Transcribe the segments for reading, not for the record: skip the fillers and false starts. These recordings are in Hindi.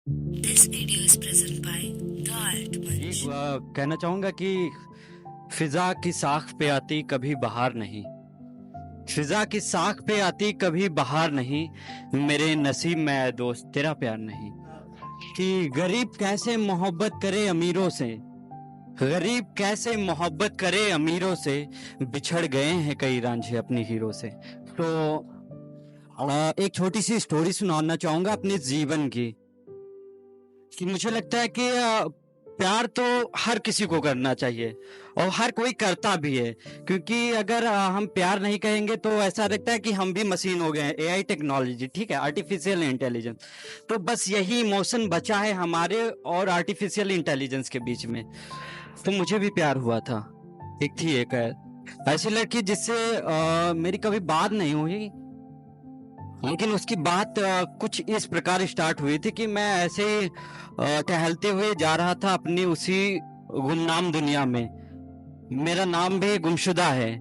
This video is present by The Art Munch. कहना चाहूंगा कि फिजा की साख पे आती कभी बहार नहीं, फिजा की साख पे आती कभी बहार नहीं, मेरे नसीब में है दोस्त तेरा प्यार नहीं। कि गरीब कैसे मोहब्बत करे अमीरों से, गरीब कैसे मोहब्बत करे अमीरों से, बिछड़ गए हैं कई रांझे अपनी हीरो से। तो एक छोटी सी स्टोरी सुनाना चाहूंगा अपने जीवन की। कि मुझे लगता है कि प्यार तो हर किसी को करना चाहिए और हर कोई करता भी है, क्योंकि अगर हम प्यार नहीं कहेंगे तो ऐसा लगता है कि हम भी मशीन हो गए हैं। एआई टेक्नोलॉजी, ठीक है, आर्टिफिशियल इंटेलिजेंस, तो बस यही इमोशन बचा है हमारे और आर्टिफिशियल इंटेलिजेंस के बीच में। तो मुझे भी प्यार हुआ था। एक ऐसी लड़की जिससे मेरी कभी बात नहीं हुई, लेकिन उसकी बात कुछ इस प्रकार स्टार्ट हुई थी कि मैं ऐसे टहलते हुए जा रहा था अपनी उसी गुमनाम दुनिया में। मेरा नाम भी गुमशुदा है,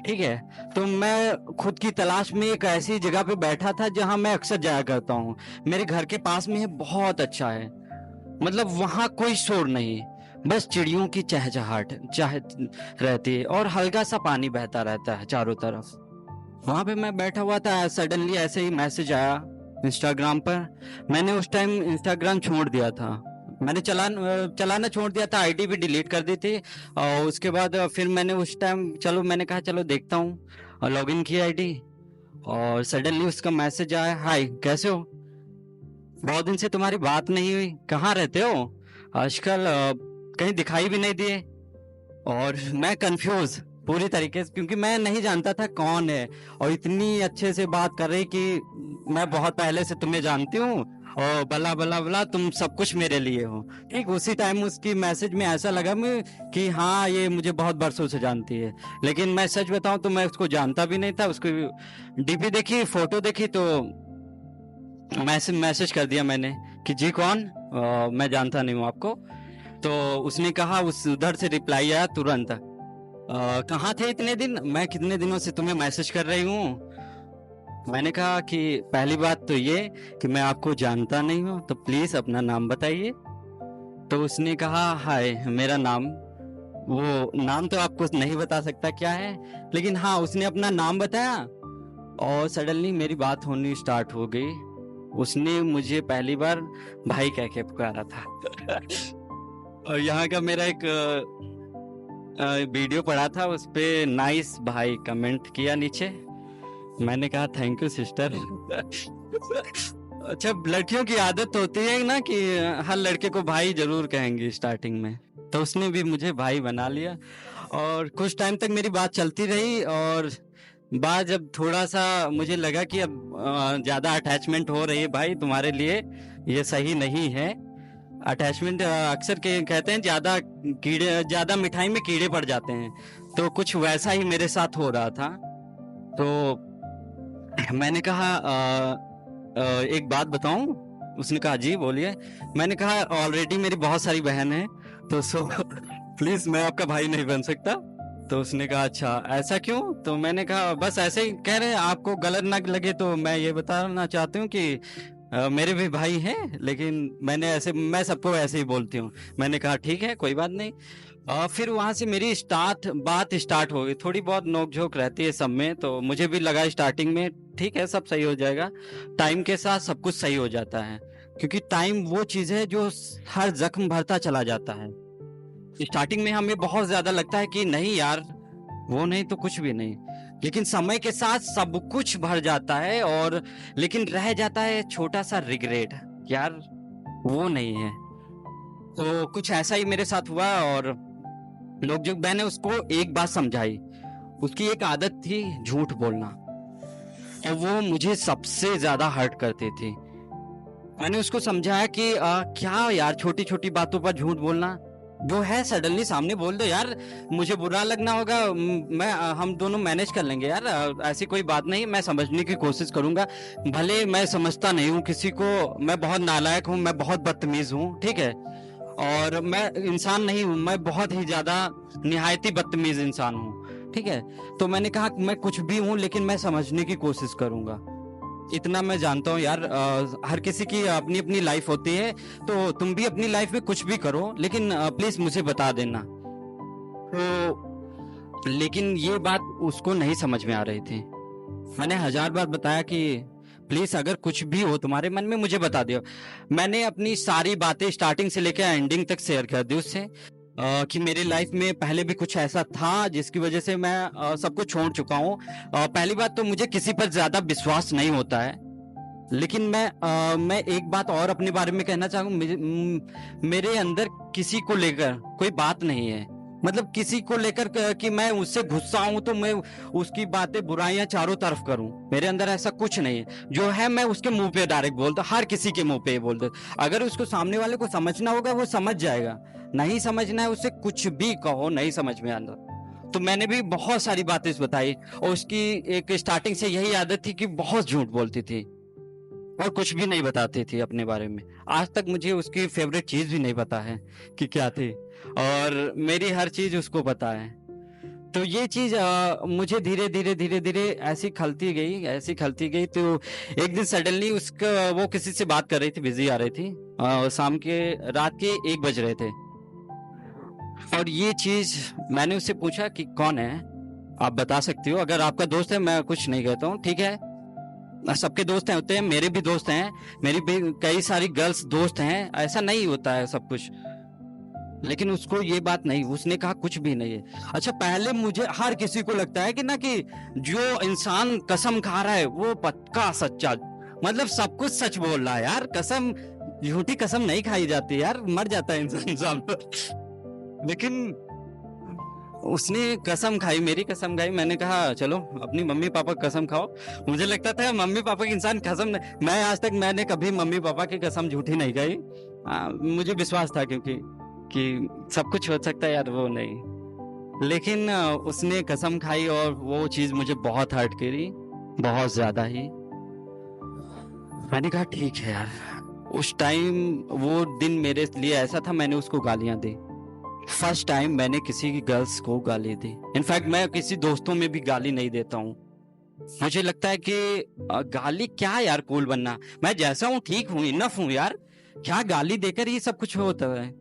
ठीक है। तो मैं खुद की तलाश में एक ऐसी जगह पे बैठा था जहां मैं अक्सर जाया करता हूँ। मेरे घर के पास में है, बहुत अच्छा है, मतलब वहां कोई शोर नहीं, बस चिड़ियों की चहचहाट रहती है और हल्का सा पानी बहता रहता है चारों तरफ। वहां पे मैं बैठा हुआ था, सडनली ऐसे ही मैसेज आया इंस्टाग्राम पर। मैंने उस टाइम इंस्टाग्राम छोड़ दिया था, मैंने चलाना छोड़ दिया था, आईडी भी डिलीट कर दी थी। और उसके बाद फिर मैंने उस टाइम मैंने कहा चलो देखता हूँ, और लॉगिन किया आईडी और सडनली उसका मैसेज आया, हाय कैसे हो, बहुत दिन से तुम्हारी बात नहीं हुई, कहाँ रहते हो आजकल, कहीं दिखाई भी नहीं दिए। और मैं कंफ्यूज पूरी तरीके से, क्योंकि मैं नहीं जानता था कौन है, और इतनी अच्छे से बात कर रही कि मैं बहुत पहले से तुम्हें जानती हूँ और बला बला बला तुम सब कुछ मेरे लिए हो। ठीक उसी टाइम उसकी मैसेज में ऐसा लगा मैं कि हाँ ये मुझे बहुत बरसों से जानती है, लेकिन मैं सच बताऊं तो मैं उसको जानता भी नहीं था। उसको डीपी देखी, फोटो देखी तो मैसेज कर दिया मैंने कि जी कौन, मैं जानता नहीं हूँ आपको। तो उसने कहा, उस उधर से रिप्लाई आया तुरंत, कहाँ थे इतने दिन, मैं कितने दिनों से तुम्हें मैसेज कर रही हूँ। मैंने कहा कि पहली बात तो ये कि मैं आपको जानता नहीं हूँ, तो प्लीज अपना नाम बताइए। तो उसने कहा, हाय मेरा नाम, वो नाम तो आपको नहीं बता सकता क्या है, लेकिन हाँ उसने अपना नाम बताया और सडनली मेरी बात होनी स्टार्ट हो गई। उसने मुझे पहली बार भाई कह के पुकारा था। और यहाँ का मेरा एक वीडियो पड़ा था, उस पे नाइस भाई कमेंट किया नीचे। मैंने कहा थैंक यू सिस्टर। अच्छा, लड़कियों की आदत होती है ना कि हर लड़के को भाई जरूर कहेंगे स्टार्टिंग में, तो उसने भी मुझे भाई बना लिया। और कुछ टाइम तक मेरी बात चलती रही, और बात जब थोड़ा सा मुझे लगा कि अब ज्यादा अटैचमेंट हो रही है भाई तुम्हारे लिए, ये सही नहीं है। अटैचमेंट अक्सर कहते हैं ज्यादा मिठाई में कीड़े पड़ जाते हैं, तो कुछ वैसा ही मेरे साथ हो रहा था। तो मैंने कहा एक बात बताऊं। उसने कहा जी बोलिए। मैंने कहा ऑलरेडी मेरी बहुत सारी बहन है, तो प्लीज मैं आपका भाई नहीं बन सकता। तो उसने कहा अच्छा ऐसा क्यों। तो मैंने कहा बस ऐसे ही कह रहे हैं, आपको गलत ना लगे तो मैं ये बताना चाहती हूँ कि मेरे भी भाई हैं, लेकिन मैं सबको ऐसे ही बोलती हूँ। मैंने कहा ठीक है कोई बात नहीं। फिर वहां से मेरी बात स्टार्ट हो गई, थोड़ी बहुत नोकझोंक रहती है सब में, तो मुझे भी लगा स्टार्टिंग में ठीक है सब सही हो जाएगा, टाइम के साथ सब कुछ सही हो जाता है, क्योंकि टाइम वो चीज है जो हर जख्म भरता चला जाता है। स्टार्टिंग में हमें बहुत ज्यादा लगता है कि नहीं यार वो नहीं तो कुछ भी नहीं, लेकिन समय के साथ सब कुछ भर जाता है, और लेकिन रह जाता है छोटा सा रिग्रेट, यार वो नहीं है। तो कुछ ऐसा ही मेरे साथ हुआ। और जो मैंने उसको एक बात समझाई, उसकी एक आदत थी झूठ बोलना, और वो मुझे सबसे ज्यादा हर्ट करती थी। मैंने उसको समझाया कि क्या यार छोटी छोटी बातों पर झूठ बोलना, जो है सडनली सामने बोल दो यार, मुझे बुरा लगना होगा, हम दोनों मैनेज कर लेंगे यार, ऐसी कोई बात नहीं, मैं समझने की कोशिश करूंगा। भले मैं समझता नहीं हूँ किसी को, मैं बहुत नालायक हूँ, मैं बहुत बदतमीज हूँ, ठीक है, और मैं इंसान नहीं हूँ, मैं बहुत ही ज्यादा निहायती बदतमीज इंसान हूँ, ठीक है। तो मैंने कहा मैं कुछ भी हूँ लेकिन मैं समझने की कोशिश करूंगा। इतना मैं जानता हूँ यार, हर किसी की अपनी अपनी लाइफ होती है, तो तुम भी अपनी लाइफ में कुछ भी करो, लेकिन प्लीज मुझे बता देना। तो लेकिन ये बात उसको नहीं समझ में आ रही थी। मैंने 1000 बार बताया कि प्लीज अगर कुछ भी हो तुम्हारे मन में मुझे बता दियो। मैंने अपनी सारी बातें स्टार्टिंग से लेकर एंडिंग तक शेयर कर दी उससे, कि मेरी लाइफ में पहले भी कुछ ऐसा था जिसकी वजह से मैं सब कुछ छोड़ चुका हूँ। पहली बात तो मुझे किसी पर ज्यादा विश्वास नहीं होता है, लेकिन मैं एक बात और अपने बारे में कहना चाहूँ, मेरे अंदर किसी को लेकर कोई बात नहीं है। मतलब किसी को लेकर कि मैं उससे गुस्सा हूं तो मैं उसकी बातें बुराइयां चारों तरफ करूं, मेरे अंदर ऐसा कुछ नहीं है। जो है मैं उसके मुंह पे डायरेक्ट बोलता, हर किसी के मुंह पे बोल दे। अगर उसको सामने वाले को समझना होगा वो समझ जाएगा, नहीं समझना है उससे कुछ भी कहो, नहीं समझ में आना। तो मैंने भी बहुत सारी बातें बताई, और उसकी एक स्टार्टिंग से यही आदत थी कि बहुत झूठ बोलती थी और कुछ भी नहीं बताती थी अपने बारे में। आज तक मुझे उसकी फेवरेट चीज भी नहीं पता है कि क्या थी, और मेरी हर चीज उसको पता है। तो ये चीज मुझे धीरे धीरे धीरे धीरे ऐसी खलती गई। तो एक दिन सडनली उसका वो किसी से बात कर रही थी, बिजी आ रही थी, रात के 1 बज रहे थे। और ये चीज मैंने उससे पूछा कि कौन है, आप बता सकती हो? अगर आपका दोस्त है मैं कुछ नहीं कहता हूँ, ठीक है, सबके दोस्त होते हैं, मेरे भी दोस्त हैं, मेरी भी कई सारी गर्ल्स दोस्त हैं, ऐसा नहीं होता है सब कुछ। लेकिन उसको ये बात नहीं, उसने कहा कुछ भी नहीं है। अच्छा, पहले मुझे हर किसी को लगता है कि ना कि जो इंसान कसम खा रहा है वो पक्का सच्चा, मतलब सब कुछ सच बोल रहा है यार। कसम, झूठी कसम नहीं खाई जाती यार, मर जाता है इंसान। लेकिन उसने कसम खाई, मेरी कसम खाई। मैंने कहा चलो अपनी मम्मी पापा की कसम खाओ। मुझे लगता था मम्मी पापा की इंसान कसम नहीं, मैं आज तक मैंने कभी मम्मी पापा की कसम झूठी नहीं खाई। मुझे विश्वास था क्योंकि कि सब कुछ हो सकता है यार, वो नहीं। लेकिन उसने कसम खाई और वो चीज मुझे बहुत हर्ट करी, बहुत ज्यादा ही। मैंने कहा ठीक है यार। उस टाइम वो दिन मेरे लिए ऐसा था, मैंने उसको गालियां दी। फर्स्ट टाइम मैंने किसी की गर्ल्स को गाली दी। इनफैक्ट मैं किसी दोस्तों में भी गाली नहीं देता हूँ। मुझे लगता है कि गाली क्या यार, कूल बनना, मैं जैसा हूँ ठीक हूँ, इनफ हूँ यार, क्या गाली देकर ये सब कुछ होता है।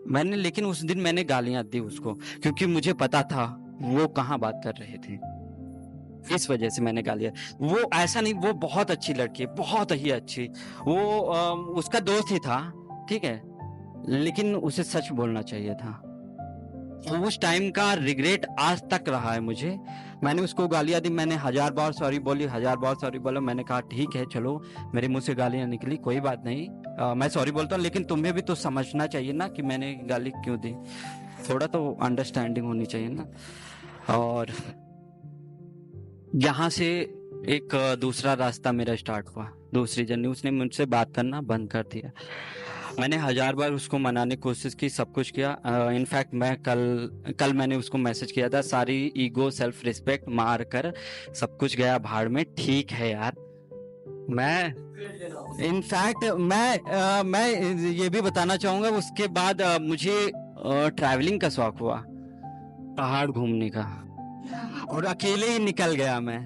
लेकिन उस दिन मैंने गालियां दी उसको, क्योंकि मुझे पता था वो कहाँ बात कर रहे थे, इस वजह से मैंने गालियां। वो ऐसा नहीं, वो बहुत अच्छी लड़की है, बहुत ही अच्छी। वो उसका दोस्त ही था, ठीक है, लेकिन उसे सच बोलना चाहिए था। उस टाइम का रिग्रेट आज तक रहा है मुझे। मैंने उसको गालियां दी, मैंने 1000 बार सॉरी बोली, 1000 बार सॉरी बोला। मैंने कहा ठीक है चलो, मेरे मुंह से गालियां निकली, कोई बात नहीं, मैं सॉरी बोलता हूँ, लेकिन तुम्हें भी तो समझना चाहिए ना कि मैंने गाली क्यों दी, थोड़ा तो अंडरस्टैंडिंग होनी चाहिए ना। और यहाँ से एक दूसरा रास्ता मेरा स्टार्ट हुआ, दूसरी जर्नी। उसने मुझसे बात करना बंद कर दिया। मैंने 1000 बार उसको मनाने की कोशिश की, सब कुछ किया। इनफैक्ट मैं कल मैंने उसको मैसेज किया था, सारी ईगो सेल्फ रिस्पेक्ट मार कर सब कुछ गया भाड़ में, ठीक है यार। मैं इनफैक्ट मैं ये भी बताना चाहूंगा, उसके बाद मुझे ट्रैवलिंग का शौक हुआ, पहाड़ घूमने का, और अकेले ही निकल गया मैं।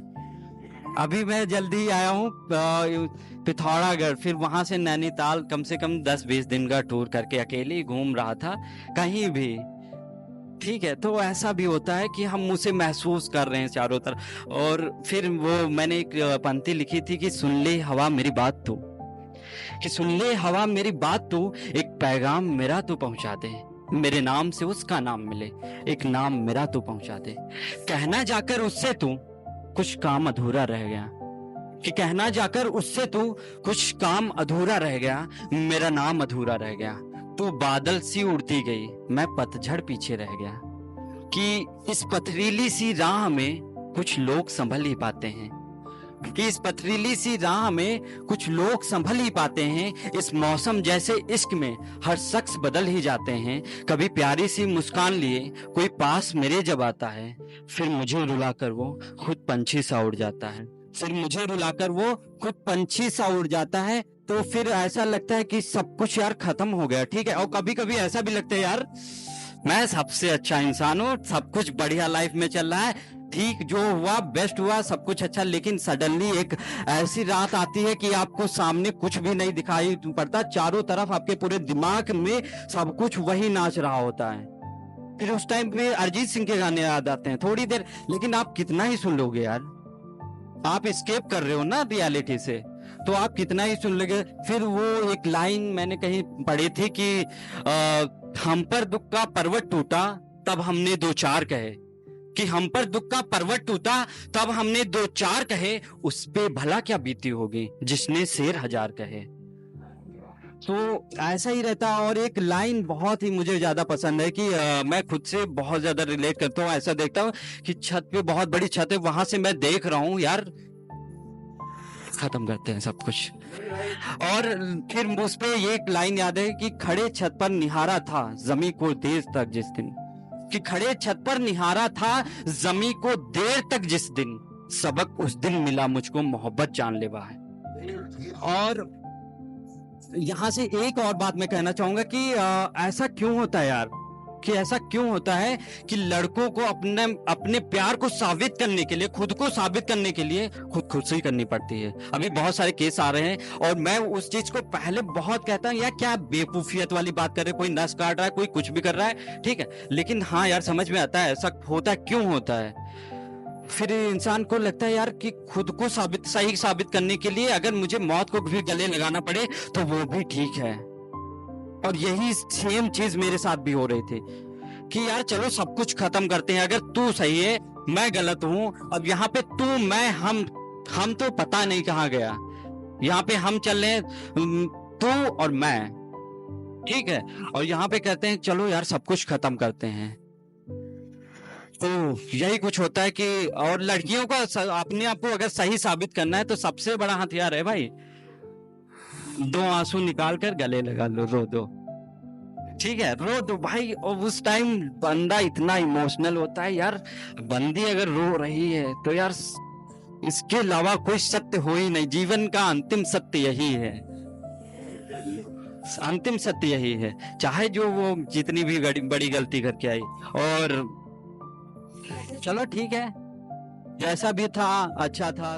अभी मैं जल्दी आया हूँ पिथौरागढ़, फिर वहां से नैनीताल, कम से कम 10-20 दिन का टूर करके अकेले ही घूम रहा था कहीं भी, ठीक है। तो ऐसा भी होता है कि हम उसे महसूस कर रहे हैं चारों तरफ। और फिर वो मैंने एक पंक्ति लिखी थी कि सुन ले हवा मेरी बात तू, कि सुन ले हवा मेरी बात तू, एक पैगाम मेरा तू पहुंचा दे, मेरे नाम से उसका नाम मिले, एक नाम मेरा तू पहुंचा दे। कहना जाकर उससे तू कुछ काम अधूरा रह गया, कि कहना जाकर उससे तू कुछ काम अधूरा रह गया, मेरा नाम अधूरा रह गया। तू बादल सी उड़ती गई, मैं पतझड़ पीछे रह गया, कि इस पथरीली सी राह में कुछ लोग संभल ही पाते हैं, कि इस पथरीली सी राह में कुछ लोग संभल ही पाते हैं। इस मौसम जैसे इश्क में हर शख्स बदल ही जाते हैं। कभी प्यारी सी मुस्कान लिए कोई पास मेरे जब आता है, फिर मुझे रुलाकर वो खुद पंछी सा उड़ जाता है, फिर मुझे रुलाकर वो खुद पंछी सा उड़ जाता है। तो फिर ऐसा लगता है कि सब कुछ यार खत्म हो गया, ठीक है। और कभी कभी ऐसा भी लगता है यार मैं सबसे अच्छा इंसान हूँ, सब कुछ बढ़िया लाइफ में चल रहा है, ठीक, जो हुआ बेस्ट हुआ, सब कुछ अच्छा, लेकिन सडनली एक ऐसी रात आती है कि आपको सामने कुछ भी नहीं दिखाई पड़ता, चारों तरफ आपके पूरे दिमाग में सब कुछ वही नाच रहा होता है। फिर उस टाइम पे अरिजीत सिंह के गाने याद आते हैं थोड़ी देर, लेकिन आप कितना ही सुन लोगे यार, आप स्केप कर रहे हो ना रियलिटी से, तो आप कितना ही सुन लोगे। फिर वो एक लाइन मैंने कहीं पढ़ी थी कि हम पर दुख का पर्वत टूटा तब हमने दो चार कहे, कि हम पर दुख का पर्वत टूटा तब हमने दो चार कहे, उस पे भला क्या बीती होगी जिसने शेर हजार कहे। तो ऐसा ही रहता। और एक लाइन बहुत ही मुझे ज्यादा पसंद है कि मैं खुद से बहुत ज्यादा रिलेट करता हूँ, ऐसा देखता हूँ कि छत पे बहुत बड़ी छत है, वहां से मैं देख रहा हूँ यार, खत्म करते हैं सब कुछ। और फिर उस पे ये एक लाइन याद है कि खड़े छत पर निहारा था जमी को देर तक जिस दिन, कि खड़े छत पर निहारा था जमी को देर तक जिस दिन, सबक उस दिन मिला मुझको मोहब्बत जानलेवा है। और यहां से एक और बात मैं कहना चाहूंगा कि ऐसा क्यों होता है यार, कि ऐसा क्यों होता है कि लड़कों को अपने प्यार को साबित करने के लिए, खुद को साबित करने के लिए खुद से ही करनी पड़ती है। अभी बहुत सारे केस आ रहे हैं और मैं उस चीज को पहले बहुत कहता हूँ यार क्या बेवकूफियत वाली बात कर रहे, कोई नस काट रहा है, कोई कुछ भी कर रहा है, ठीक है, लेकिन हाँ यार समझ में आता है ऐसा होता है, क्यों होता है। फिर इंसान को लगता है यार कि खुद को सही साबित करने के लिए अगर मुझे मौत को भी गले लगाना पड़े तो वो भी ठीक है। और यही सेम चीज मेरे साथ भी हो रही थी कि यार चलो सब कुछ खत्म करते हैं, अगर तू सही है मैं गलत हूं, अब यहाँ पे तू मैं हम तो पता नहीं कहाँ गया, यहाँ पे हम चल रहे तू और मैं, ठीक है, और यहाँ पे कहते हैं चलो यार सब कुछ खत्म करते हैं। तो यही कुछ होता है कि, और लड़कियों का अपने आप को अगर सही साबित करना है तो सबसे बड़ा हथियार है भाई, दो आंसू निकाल कर गले लगा लो, रो दो, ठीक है, रो दो भाई। और उस टाइम बंदा इतना इमोशनल होता है यार, बंदी अगर रो रही है तो यार इसके अलावा कोई सत्य हो ही नहीं, जीवन का अंतिम सत्य यही है, अंतिम सत्य यही है, चाहे जो वो जितनी भी बड़ी गलती करके आई। और चलो ठीक है, जैसा भी था अच्छा था।